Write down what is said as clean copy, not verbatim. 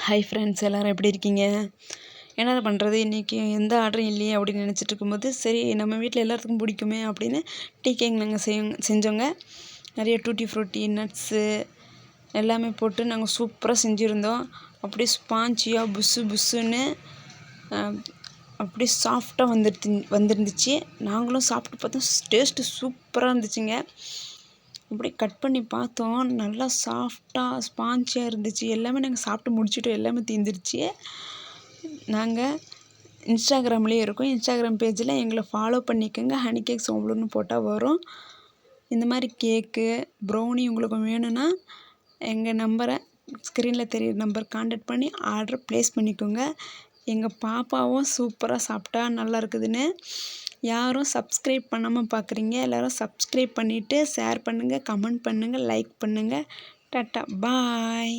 Hi friends, எல்லோரும் எப்படி இருக்கீங்க? என்ன பண்ணுறது, இன்றைக்கி எந்த ஆர்டரும் இல்லையே அப்படின்னு நினச்சிட்டு இருக்கும்போது, சரி நம்ம வீட்டில் எல்லாத்துக்கும் பிடிக்குமே அப்படின்னு டீ கேக் நாங்கள் செஞ்சோங்க. நிறைய டூட்டி ஃப்ரூட்டி நட்ஸு எல்லாமே போட்டு நாங்கள் சூப்பராக செஞ்சுருந்தோம். அப்படியே ஸ்பாஞ்சியாக புஸ்ஸு புஸ்ஸுன்னு அப்படியே சாஃப்டாக வந்துருந்துச்சு. நாங்களும் சாப்பிட்டு பார்த்தோம், டேஸ்ட்டு சூப்பராக இருந்துச்சுங்க. அப்படி கட் பண்ணி பார்த்தோம், நல்லா சாஃப்டாக ஸ்பாஞ்சியாக இருந்துச்சு. எல்லாமே நாங்கள் சாப்பிட்டு முடிச்சுட்டோம், எல்லாமே தீர்ந்துருச்சு. நாங்கள் இன்ஸ்டாகிராம்லேயே இருக்கோம். இன்ஸ்டாகிராம் பேஜில் எங்களை ஃபாலோ பண்ணிக்கோங்க. ஹனி கேக்ஸ் ஓம்பலூர்னு போட்டால் வரும். இந்த மாதிரி கேக்கு ப்ரௌனி உங்களுக்கு வேணும்னா எங்கள் நம்பரை ஸ்க்ரீனில் தெரியிற நம்பர் கான்டாக்ட் பண்ணி ஆர்டர் ப்ளேஸ் பண்ணிக்கோங்க. எங்கள் பாப்பாவும் சூப்பராக சாப்பிட்டா நல்லா இருக்குதுன்னு. யாரும் சப்ஸ்கிரைப் பண்ணாமல் பார்க்குறீங்க, எல்லோரும் சப்ஸ்கிரைப் பண்ணிவிட்டு ஷேர் பண்ணுங்கள், கமெண்ட் பண்ணுங்கள், லைக் பண்ணுங்கள். டாட்டா பாய்.